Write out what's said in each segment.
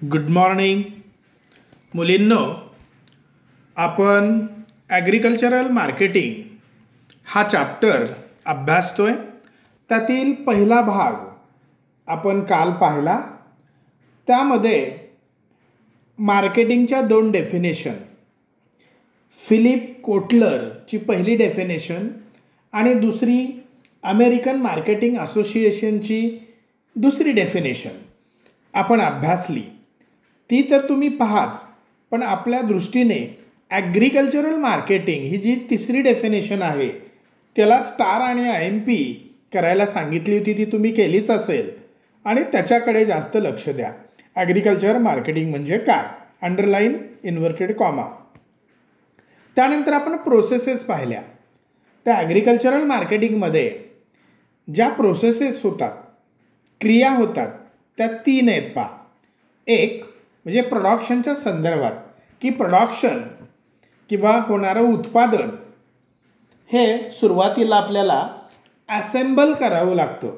Good morning मुलींनो. आपण agricultural marketing हा चॅप्टर अभ्यासतोय. त्यातील पहिला भाग आपण काल पाहिला. त्यामध्ये मार्केटिंगच्या दोन डेफिनेशन, फिलिप कोटलरची पहिली डेफिनेशन आणि दुसरी अमेरिकन मार्केटिंग असोसिएशनची दुसरी डेफिनेशन आपण अभ्यासली. ती तर तुम्ही पहाच, पण आपल्या दृष्टीने ॲग्रिकल्चरल मार्केटिंग ही जी तिसरी डेफिनेशन आहे त्याला स्टार आणि IMP करायला सांगितली होती, ती तुम्ही केलीच असेल आणि त्याच्याकडे जास्त लक्ष द्या. ॲग्रिकल्चर मार्केटिंग म्हणजे काय, अंडरलाईन इन्व्हर्टेड कॉमा. त्यानंतर आपण प्रोसेसेस पाहिल्या. त्या ॲग्रिकल्चरल मार्केटिंगमध्ये ज्या प्रोसेसेस होतात, क्रिया होतात, त्या 3 आहेत पहा. एक म्हणजे प्रोडक्शनच्या संदर्भात, की प्रोडक्शन किंवा होणारं उत्पादन हे सुरुवातीला आपल्याला ॲसेंबल करावं लागतं.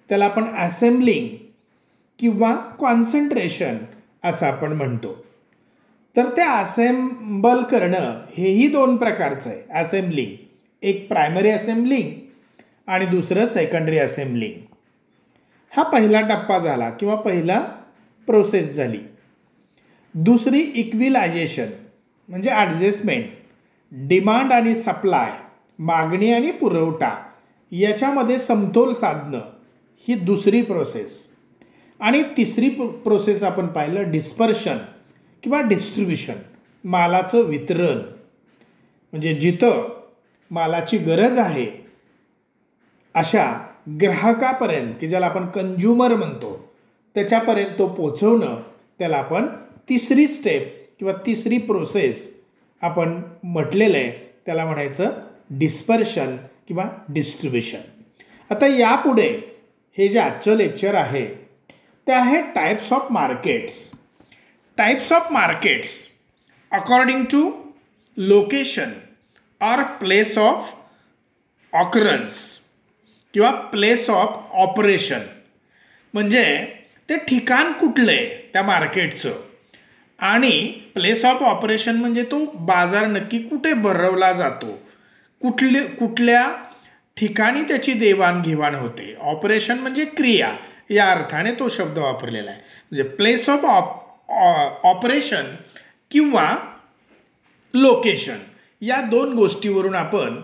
त्याला आपण ॲसेंबलिंग किंवा कॉन्सन्ट्रेशन असं आपण म्हणतो. तर ते ॲसेंबल करणं हेही 2 प्रकारचं आहे. ॲसेंबलिंग, एक प्रायमरी असेंबलिंग आणि दुसरं सेकंडरी असेंबलिंग. हा पहिला टप्पा झाला किंवा पहिला प्रोसेस झाली. दुसरी इक्विलायझेशन म्हणजे ॲडजस्टमेंट, डिमांड आणि सप्लाय, मागणी आणि पुरवठा याच्यामध्ये समतोल साधणं, ही दुसरी प्रोसेस. आणि तिसरी प्रोसेस आपण पाहिलं डिस्पर्शन किंवा डिस्ट्रीब्युशन, मालाचं वितरण. म्हणजे जिथं मालाची गरज आहे अशा ग्राहकापर्यंत, की ज्याला आपण कंज्युमर म्हणतो, त्याच्यापर्यंत तो पोचवणं, त्याला आपण तिसरी स्टेप किंवा तिसरी प्रोसेस आपण म्हटलेलं आहे, त्याला म्हणायचं डिस्पर्शन किंवा डिस्ट्रीब्युशन. आता यापुढे हे जे आजचं लेक्चर आहे ते आहे types of markets. Types of markets according to location or place of occurrence किंवा प्लेस ऑफ ऑपरेशन. म्हणजे ते ठिकाण कुठलं आहे त्या मार्केटचं, आणि प्लेस ऑफ ऑपरेशन म्हणजे तो बाजार नक्की कुठे भरवला जातो, कुठल्या ठिकाणी त्याची देवाणघेवाण होते. ऑपरेशन म्हणजे क्रिया, या अर्थाने तो शब्द वापरलेला आहे. म्हणजे प्लेस ऑफ ऑपरेशन किंवा लोकेशन, या 2 गोष्टीवरून आपण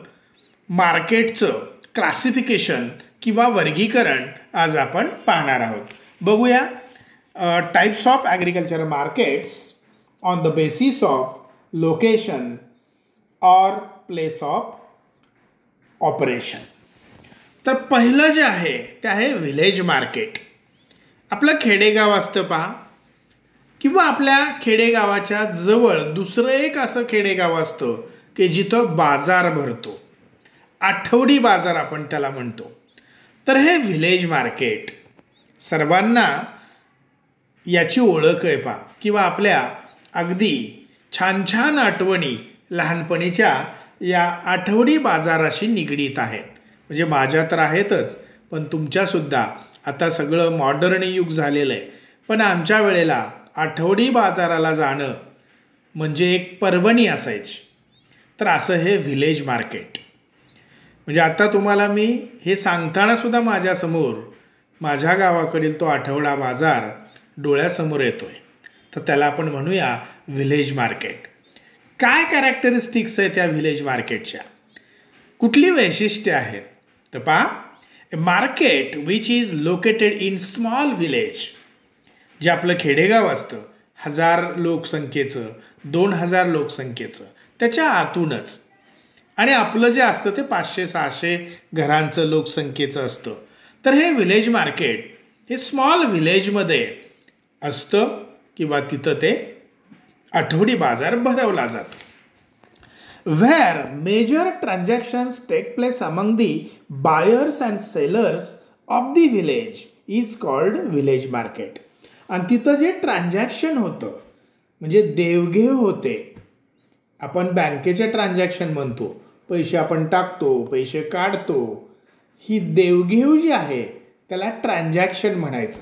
मार्केटचं क्लासिफिकेशन किंवा वर्गीकरण आज आपण पाहणार आहोत. बघूया. Types of agriculture markets on the basis of location or place of operation. तर पहिलं जे आहे ते आहे व्हिलेज मार्केट. आपलं खेडेगाव असतं पहा, किंवा आपल्या खेडेगावाच्या जवळ दुसरं एक असं खेडेगाव असतं की जिथं बाजार भरतो, आठवडी बाजार आपण त्याला म्हणतो. तर हे व्हिलेज मार्केट सर्वांना याची ओळख आहे पहा, किंवा आपल्या अगदी छान छान आठवणी लहानपणीच्या या आठवडी बाजाराशी निगडीत आहेत. म्हणजे माझ्या तर आहेतच, पण तुमच्यासुद्धा आता सगळं मॉडर्न युग झालेलं आहे, पण आमच्या वेळेला आठवडी बाजाराला जाणं म्हणजे एक पर्वणी असायची. तर असं हे व्हिलेज मार्केट. म्हणजे आता तुम्हाला मी हे सांगतानासुद्धा माझ्यासमोर माझ्या गावाकडील तो आठवडा बाजार डोळ्यासमोर येतोय. तर त्याला आपण म्हणूया व्हिलेज मार्केट. काय कॅरेक्टरिस्टिक्स आहे त्या व्हिलेज मार्केटच्या, कुठली वैशिष्ट्ये आहेत? तर पहा, a market which is located in small village. जे आपलं खेडेगाव असतं 1000 लोकसंख्येचं, 2000 लोकसंख्येचं, त्याच्या आतूनच, आणि आपलं जे असतं ते 500-600 घरांचं लोकसंख्येचं असतं. तर हे व्हिलेज मार्केट हे स्मॉल व्हिलेजमध्ये असतं, किंवा तिथं ते आठवडी बाजार भरवला जातो. Where major transactions take place among the buyers and sellers of the village is called village market. आणि तिथं जे ट्रान्झॅक्शन होतं म्हणजे देवघेव होते, आपण बँकेचे ट्रान्झॅक्शन म्हणतो, पैसे आपण टाकतो, पैसे काढतो, ही देवघेव जी आहे त्याला ट्रान्झॅक्शन म्हणायचं.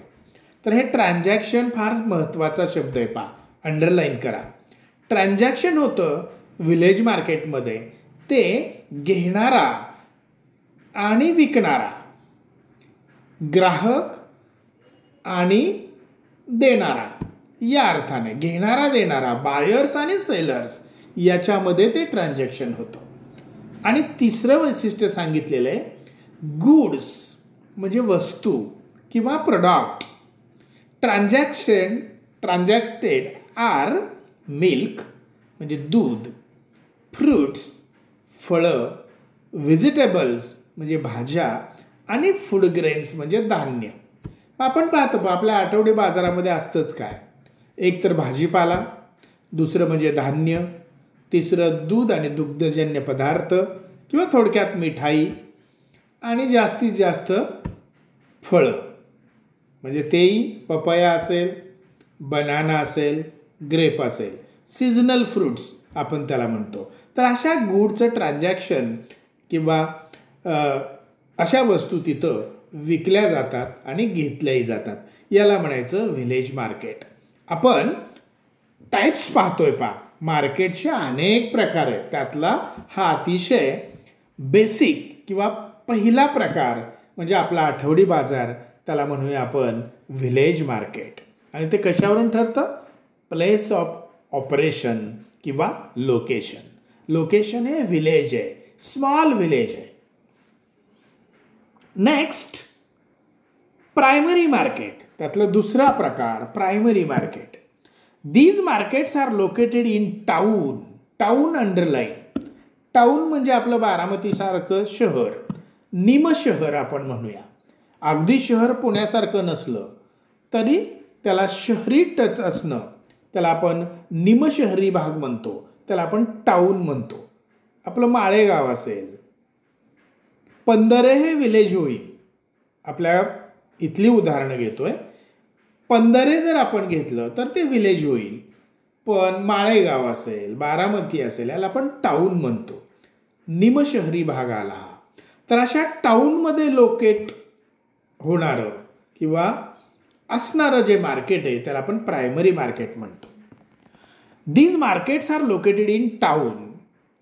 तर हे ट्रान्झॅक्शन फार महत्त्वाचा शब्द आहे, पहा अंडरलाईन करा. ट्रान्झॅक्शन होतं व्हिलेज मार्केटमध्ये ते घेणारा आणि विकणारा, ग्राहक आणि देणारा, या अर्थाने घेणारा देणारा, बायर्स आणि सेलर्स याच्यामध्ये ते ट्रान्झॅक्शन होतं. आणि तिसरं वैशिष्ट्य सांगितलेलं आहे गुड्स म्हणजे वस्तू किंवा प्रोडक्ट. ट्रान्झॅक्टेड आर मिल्क म्हणजे दूध, फ्रूट्स फळं, व्हेजिटेबल्स म्हणजे भाज्या आणि फूड ग्रेन्स म्हणजे धान्य. आपण पाहतो आपल्या आठवडी बाजारामध्ये असतंच काय, एक तर भाजीपाला, दुसरं म्हणजे धान्य, तिसरं दूध आणि दुग्धजन्य पदार्थ किंवा थोडक्यात मिठाई, आणि जास्तीत जास्त फळं म्हणजे तेही पपया असेल, बनाना असेल, ग्रेप असेल, सीझनल फ्रूट्स आपण त्याला म्हणतो. तर अशा गुडचं ट्रान्झॅक्शन किंवा अशा वस्तू तिथं विकल्या जातात आणि घेतल्याही जातात. याला म्हणायचं व्हिलेज मार्केट. आपण टाईप्स पाहतोय पहा, मार्केटचे अनेक प्रकार आहेत. त्यातला हा अतिशय बेसिक किंवा पहिला प्रकार म्हणजे आपला आठवडी बाजार, त्याला म्हणूया आपण व्हिलेज मार्केट. आणि ते कशावरून ठरतं? प्लेस ऑफ ऑपरेशन किंवा लोकेशन. लोकेशन हे व्हिलेज आहे, स्मॉल व्हिलेज आहे. नेक्स्ट प्रायमरी मार्केट, त्यातला दुसरा प्रकार primary market. These markets are located in town. Town underline. Town म्हणजे आपलं बारामतीसारखं शहर, निमशहर आपण म्हणूया. अगदी शहर पुण्यासारखं नसलं तरी त्याला शहरी टच असणं, त्याला आपण निमशहरी भाग म्हणतो, त्याला आपण टाऊन म्हणतो. आपलं माळेगाव असेल, पंधरे हे विलेज होईल. आपल्या इथली उदाहरणं घेतोय. पंधरे जर आपण घेतलं तर ते विलेज होईल, पण माळेगाव असेल, बारामती असेल, याला आपण टाऊन म्हणतो. निमशहरी भाग आला. तर अशा टाऊनमध्ये लोकेट होणारं किंवा असणारं जे मार्केट आहे त्याला आपण प्रायमरी मार्केट म्हणतो. These markets are located in town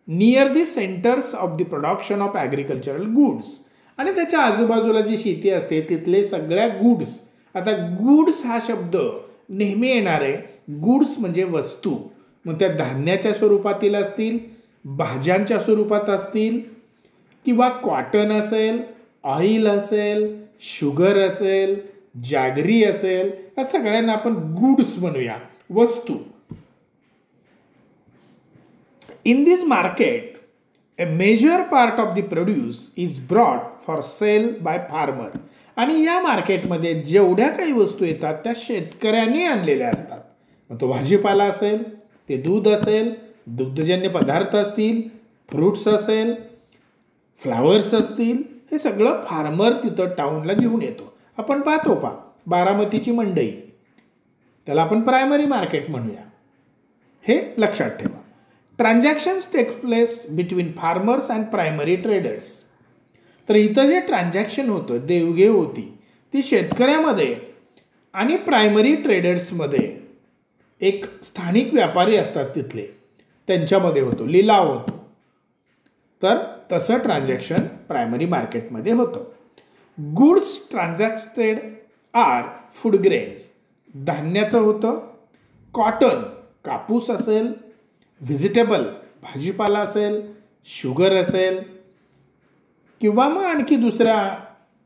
near the centres of the production of agricultural goods. आणि त्याच्या आजूबाजूला जी शेती असते तिथले सगळ्या गुड्स. आता गुड्स हा शब्द नेहमी येणार आहे. गुड्स म्हणजे वस्तू, मग त्या धान्याच्या स्वरूपातील असतील, भाज्यांच्या स्वरूपात असतील, किंवा कॉटन असेल, ऑइल असेल, शुगर असेल, जॅगरी असेल, या सगळ्यांना आपण गुड्स म्हणूया, वस्तू. In this market, a major part of the produce is brought for sale by farmer. आणि या मार्केटमध्ये जेवढ्या काही वस्तू येतात त्या शेतकऱ्यांनी आणलेल्या असतात. मग तो भाजीपाला असेल, ते दूध असेल, दुग्धजन्य पदार्थ असतील, फ्रूट्स असेल, फ्लावर्स असतील, हे सगळं फार्मर तिथं टाऊनला घेऊन येतो. आपण पाहतो बारामतीची मंडई, त्याला आपण प्रायमरी मार्केट म्हणूया. हे लक्षात ठेवा. Transactions take place between farmers and primary traders. तर इथं जे ट्रान्झॅक्शन होतं, देवघेव होती, ती शेतकऱ्यामध्ये आणि प्रायमरी ट्रेडर्समध्ये, एक स्थानिक व्यापारी असतात तिथले, त्यांच्यामध्ये होतो, लिलाव होतो. तर तसं ट्रान्झॅक्शन प्रायमरी मार्केटमध्ये होतं. Goods transacted R food grains, धान्याचं होतं, कॉटन कापूस असेल, व्हेजिटेबल भाजीपाला असेल, शुगर असेल, किंवा मग आणखी दुसऱ्या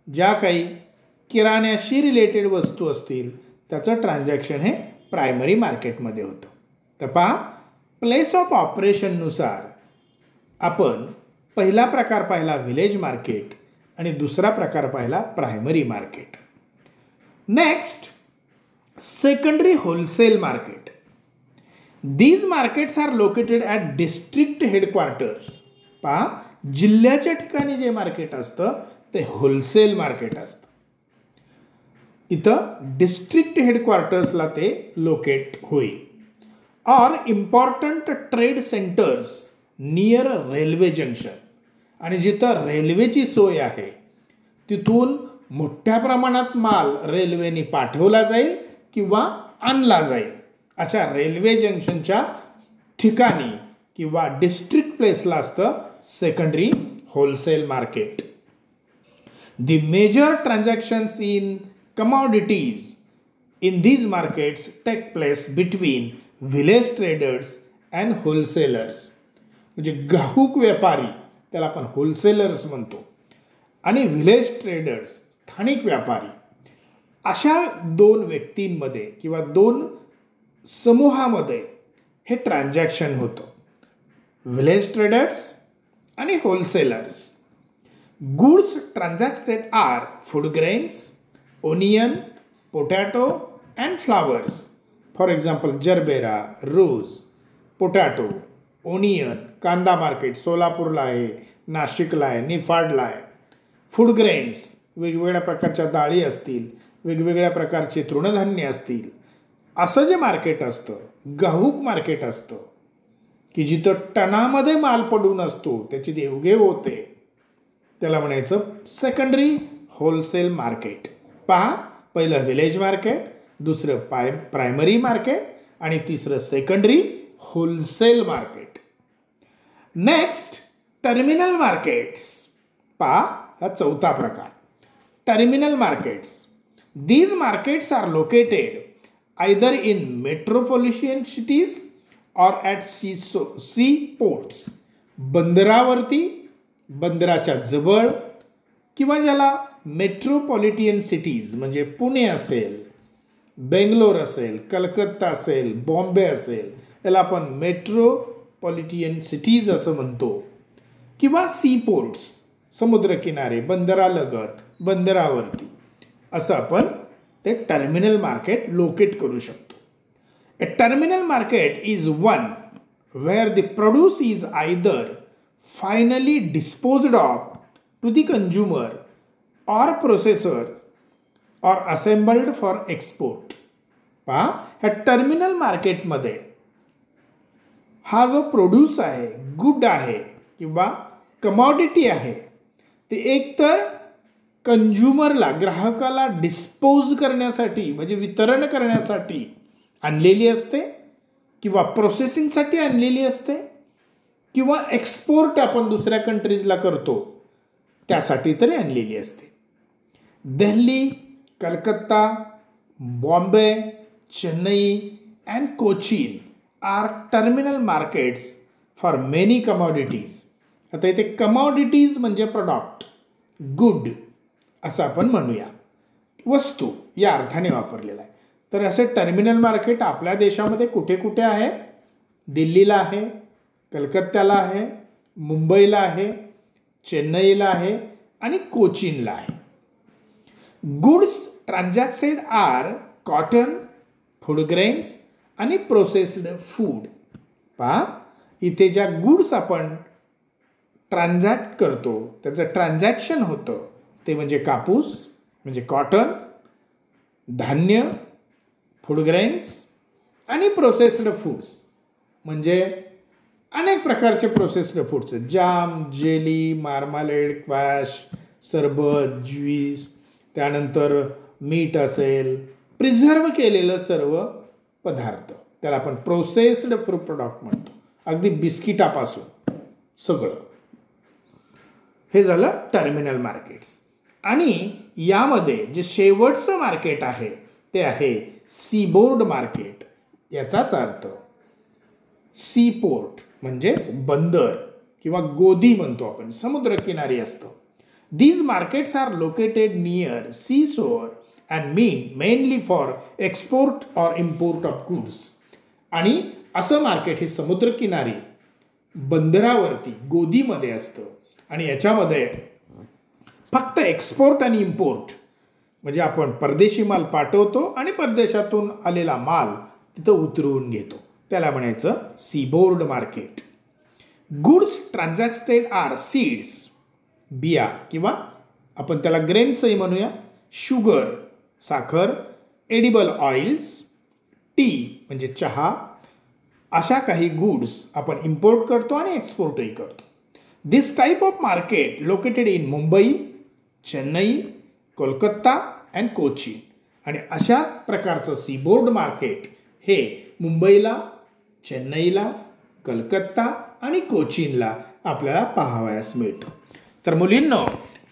ज्या काही किराण्याशी रिलेटेड वस्तू असतील त्याचं ट्रान्झॅक्शन हे प्रायमरी मार्केटमध्ये होतं. तर पहा, प्लेस ऑफ ऑपरेशननुसार आपण पहिला प्रकार पाहिला व्हिलेज मार्केट आणि दुसरा प्रकार पाहिला primary market. Next secondary wholesale market. These markets are located at district headquarters. पहा, जिल्ह्याच्या ठिकाणी जे मार्केट असतं ते होलसेल मार्केट असतं. इथं डिस्ट्रिक्ट हेडक्वार्टर्सला ते लोकेट होईल. Or important trade centres near railway junction. आणि जिथं रेल्वेची सोय आहे तिथून मोठ्या प्रमाणात माल रेल्वेने पाठवला जाईल किंवा आणला जाईल. अशा रेल्वे जंक्शनच्या ठिकाणी किंवा डिस्ट्रिक्ट प्लेसला असतं secondary wholesale market. The major transactions in commodities in these markets take place between village traders and wholesalers. म्हणजे घाऊक व्यापारी, त्याला आपण होलसेलर्स म्हणतो, आणि व्हिलेज ट्रेडर्स, स्थानिक व्यापारी, अशा दोन व्यक्तींमध्ये किंवा दोन समूहामध्ये हे ट्रान्झॅक्शन होतं. व्हिलेज ट्रेडर्स आणि wholesalers. Goods transacted are food grains, onion, potato and flowers. For example, gerbera, rose, potato, onion, कांदा मार्केट सोलापूरला आहे, नाशिकला आहे, निफाडला आहे. फूड ग्रेन्स, वेगवेगळ्या प्रकारच्या डाळी असतील, वेगवेगळ्या प्रकारचे तृणधान्य असतील, असं जे मार्केट असतं, घाऊक मार्केट असतं की जिथं टनामध्ये माल पडून असतो, त्याची देवघेव होते, त्याला म्हणायचं सेकंडरी होलसेल मार्केट. पहा, पहिलं व्हिलेज मार्केट, दुसरं प्रायमरी मार्केट आणि तिसरं secondary wholesale market. Next, terminal markets. पहा, हा चौथा प्रकार. Terminal markets. These markets are located either in metropolitan cities or at sea ports. बंदरावरती, बंदराच्या जवळ, किंवा ज्याला मेट्रोपॉलिटन सिटीज म्हणजे पुणे असेल, बेंगलोर असेल, कलकत्ता असेल, बॉम्बे असेल, याला आपण मेट्रोपॉलिटन सिटीज असं म्हणतो, किंवा सी पोर्ट्स, समुद्रकिनारे, बंदरालगत, बंदरावरती, असं आपण ते टर्मिनल मार्केट लोकेट करू शकतो. A terminal market is one where the produce is either finally disposed of to the consumer or processor or assembled for export. पहा, ह्या टर्मिनल मार्केटमध्ये हा जो प्रोड्यूस आहे, गुड आहे किंवा कमॉडिटी आहे, ते एकतर कंझ्युमरला, ग्राहकाला डिस्पोज करण्यासाठी म्हणजे वितरण करण्यासाठी आणलेली असते, किंवा प्रोसेसिंगसाठी आणलेली असते, किंवा एक्सपोर्ट आपण दुसऱ्या कंट्रीजला करतो त्यासाठी तरी आणलेली असते. Delhi, Calcutta, Bombay, Chennai and Cochin are terminal markets for many commodities. आता इथे कमॉडिटीज म्हणजे प्रॉडक्ट, गुड असं आपण म्हणूया, वस्तू या अर्थाने वापरलेला आहे. तर असे टर्मिनल मार्केट आपल्या देशामध्ये कुठे कुठे आहे? दिल्लीला आहे, कलकत्त्याला आहे, मुंबईला आहे, चेन्नईला आहे आणि कोचीनला आहे. Goods transacted are cotton, food grains आणि प्रोसेस्ड फूड. पहा, इथे ज्या गुड्स आपण ट्रान्झॅक्ट करतो, त्याचं ट्रान्झॅक्शन होतं ते म्हणजे कापूस म्हणजे कॉटन, धान्य, फूड ग्रेन्स आणि प्रोसेस्ड फूड्स म्हणजे अनेक प्रकारचे प्रोसेस्ड फूड्स, जाम, जेली, मार्मालेड, क्वॅश, सरबत, ज्यूस, त्यानंतर मीठ असेल, प्रिझर्व केलेलं सर्व पदार्थ, त्याला आपण प्रोसेस्ड फूड प्रॉडक्ट म्हणतो. अगदी बिस्किटापासून सगळं. हे झालं टर्मिनल मार्केट्स. आणि यामध्ये जे शेवटचं मार्केट आहे ते आहे सीबोर्ड मार्केट. याचाच अर्थ सी पोर्ट म्हणजेच बंदर किंवा गोदी म्हणतो आपण, समुद्रकिनारी असतं. These markets are located near sea shore and mainly for export or import of goods. आणि असं मार्केट हे समुद्रकिनारी, बंदरावरती, गोदीमध्ये असतं आणि याच्यामध्ये फक्त एक्सपोर्ट आणि इम्पोर्ट म्हणजे आपण परदेशी माल पाठवतो आणि परदेशातून आलेला माल तिथं उतरवून घेतो, त्याला म्हणायचं seaboard market. Goods transacted R seeds, बिया किंवा आपण त्याला ग्रेन्सही म्हणूया, शुगर साखर, एडिबल ऑइल्स, टी म्हणजे चहा, अशा काही गुड्स आपण इम्पोर्ट करतो आणि एक्सपोर्टही करतो. This type of market located in Mumbai, Chennai, Kolkata and Kochi. आणि अशा प्रकारचं सीबोर्ड मार्केट हे मुंबईला, चेन्नईला, कलकत्ता आणि कोचीनला आपल्याला पाहावयास मिळतं. तर मुलींनो,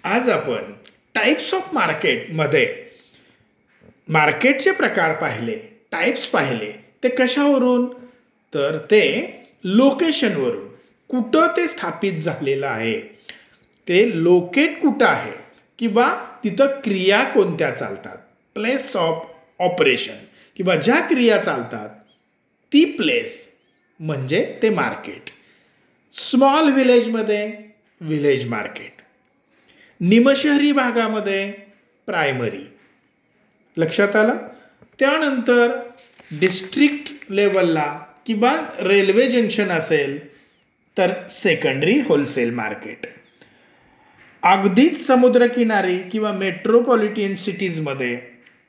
आज आपण टाईप्स ऑफ मार्केटमध्ये मार्केटचे प्रकार पाहिले, टाईप्स पाहिले. ते कशावरून? तर ते लोकेशनवरून. कुठं ते स्थापित झालेलं आहे, ते लोकेट कुठं आहे किंवा तिथं क्रिया कोणत्या चालतात, प्लेस ऑफ ऑपरेशन किंवा ज्या क्रिया चालतात ती प्लेस म्हणजे ते मार्केट. स्मॉल व्हिलेजमध्ये व्हिलेज मार्केट, निमशहरी भागामध्ये प्रायमरी. लक्षात आलं? त्यानंतर डिस्ट्रिक्ट लेवलला किंवा रेल्वे जंक्शन असेल तर सेकंडरी होलसेल मार्केट. अगदीच समुद्रकिनारी किंवा मेट्रोपॉलिटन सिटीजमध्ये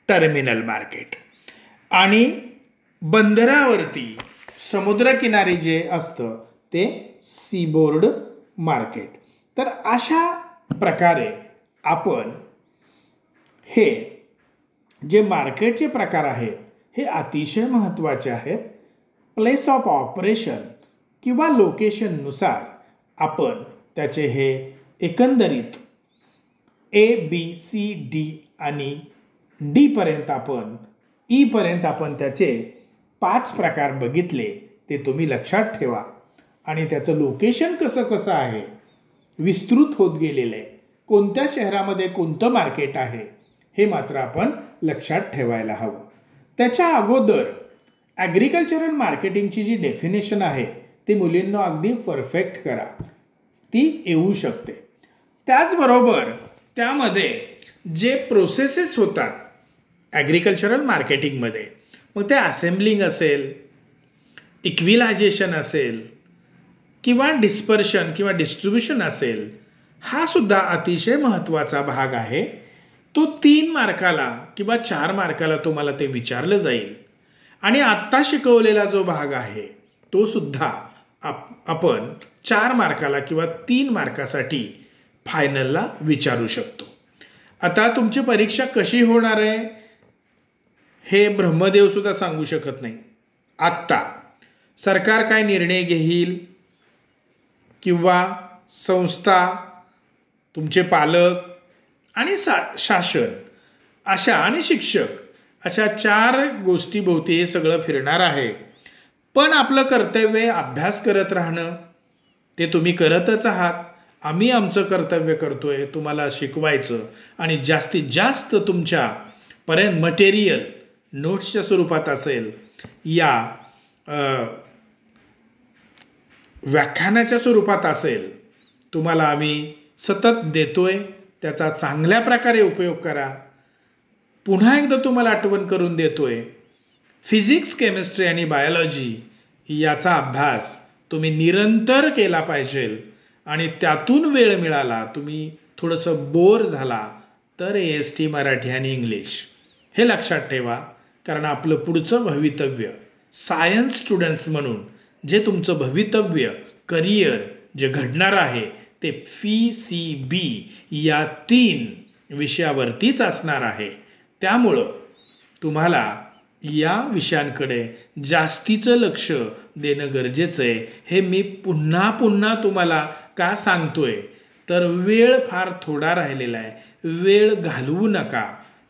टर्मिनल मार्केट. आणि बंदरावरती समुद्रकिनारी जे असतं ते सीबोर्ड मार्केट. तर अशा प्रकारे आपण हे जे मार्केटचे प्रकार आहेत हे अतिशय महत्त्वाचे आहेत. प्लेस ऑफ ऑपरेशन किंवा लोकेशननुसार आपण त्याचे हे एकंदरीत ABCD आणि डीपर्यंत आपण ईपर्यंत आपण त्याचे 5 प्रकार बघितले. ते तुम्ही लक्षात ठेवा. आणि त्याचं लोकेशन कसं आहे, विस्तृत होत गेलेलं आहे. कोणत्या शहरामध्ये कोणतं मार्केट आहे हे मात्र आपण लक्षात ठेवायला हवं. त्याच्या अगोदर ॲग्रिकल्चरल मार्केटिंगची जी डेफिनेशन आहे ती मुलींना अगदी परफेक्ट करा. ती येऊ शकते. त्याचबरोबर त्यामध्ये जे प्रोसेसेस होतात ॲग्रिकल्चरल मार्केटिंगमध्ये, मग ते असेंब्लिंग असेल, इक्विलायझेशन असेल किंवा डिस्पर्शन किंवा डिस्ट्रीब्युशन असेल, हा सुद्धा अतिशय महत्त्वाचा भाग आहे. तो 3 मार्काला किंवा 4 मार्काला तुम्हाला ते विचारलं जाईल. आणि आत्ता शिकवलेला जो भाग आहे तो सुद्धा आपण 4 मार्काला किंवा 3 मार्कासाठी फायनलला विचारू शकतो. आता तुमची परीक्षा कशी होणार आहे हे ब्रह्मदेव सुद्धा सांगू शकत नाही. आत्ता सरकार काय निर्णय घेईल किंवा संस्था, तुमचे पालक आणि शासन अशा आणि शिक्षक अशा 4 गोष्टीभोवती हे सगळं फिरणार आहे. पण आपलं कर्तव्य अभ्यास करत राहणं, ते तुम्ही करतच आहात. आम्ही आमचं कर्तव्य करतोय तुम्हाला शिकवायचं आणि जास्तीत जास्त तुमच्यापर्यंत मटेरियल नोट्सच्या स्वरूपात असेल, या व्याख्यानाच्या स्वरूपात असेल, तुम्हाला आम्ही सतत देतोय. त्याचा चांगल्या प्रकारे उपयोग करा. पुन्हा एकदा तुम्हाला आठवण करून देतोय, फिजिक्स, केमिस्ट्री आणि बायोलॉजी याचा अभ्यास तुम्ही निरंतर केला पाहिजे. आणि त्यातून वेळ मिळाला, तुम्ही थोडंसं बोर झाला तर AST मराठी आणि इंग्लिश हे लक्षात ठेवा. कारण आपलं पुढचं भवितव्य सायन्स स्टुडंट्स म्हणून जे तुमचं भवितव्य करिअर जे घडणार आहे ते PCB या 3 विषयावरतीच असणार आहे. त्यामुळं तुम्हाला या विषयांकडे जास्तीचं लक्ष देणं गरजेचं आहे. हे मी पुन्हा पुन्हा तुम्हाला का सांगतोय तर वेळ फार थोडा राहिलेला आहे. वेळ घालवू नका.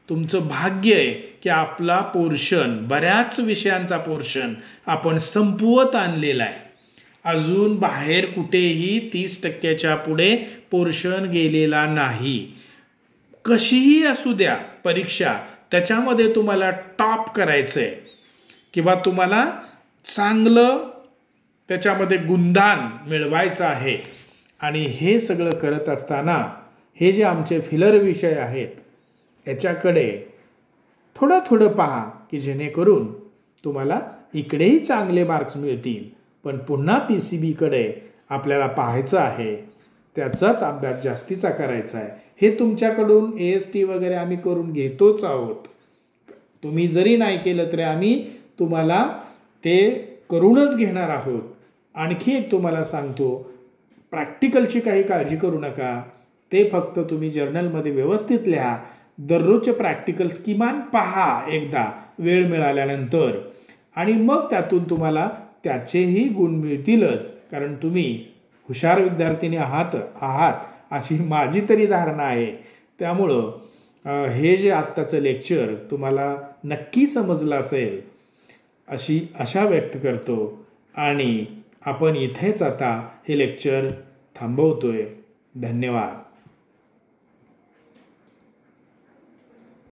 तुमचं भाग्य आहे की आपला पोर्शन, बऱ्याच विषयांचा पोर्शन आपण संपवत आणलेला आहे. अजून बाहेर कुठेही 30% पुढे पोर्शन गेलेला नाही. कशीही असू द्या परीक्षा, त्याच्यामध्ये तुम्हाला टॉप करायचं आहे किंवा तुम्हाला चांगलं त्याच्यामध्ये गुणदान मिळवायचं आहे. आणि हे सगळं करत असताना हे जे आमचे फिलर विषय आहेत याच्याकडे थोडं पहा की जेणेकरून तुम्हाला इकडेही चांगले मार्क्स मिळतील. पण पुन्हा PCBकडे आपल्याला पाहायचं आहे, त्याचाच अभ्यास जास्तीचा करायचा आहे. हे तुमच्याकडून AST वगैरे आम्ही करून घेतोच आहोत. तुम्ही जरी नाही केलं तरी आम्ही तुम्हाला ते करूनच घेणार आहोत. आणखी एक तुम्हाला सांगतो, प्रॅक्टिकलची काही काळजी करू नका. ते फक्त तुम्ही जर्नलमध्ये व्यवस्थित लिहा. दररोजचे प्रॅक्टिकल्स किमान पहा एकदा वेळ मिळाल्यानंतर आणि मग त्यातून तुम्हाला त्याचेही गुण मिळतीलच, कारण तुम्ही हुशार विद्यार्थिनी आहात अशी माझी तरी धारणा आहे. त्यामुळं हे जे आत्ताचं लेक्चर तुम्हाला नक्की समजलं असेल अशी आशा व्यक्त करतो आणि आपण इथेच आता हे लेक्चर थांबवतोय. धन्यवाद.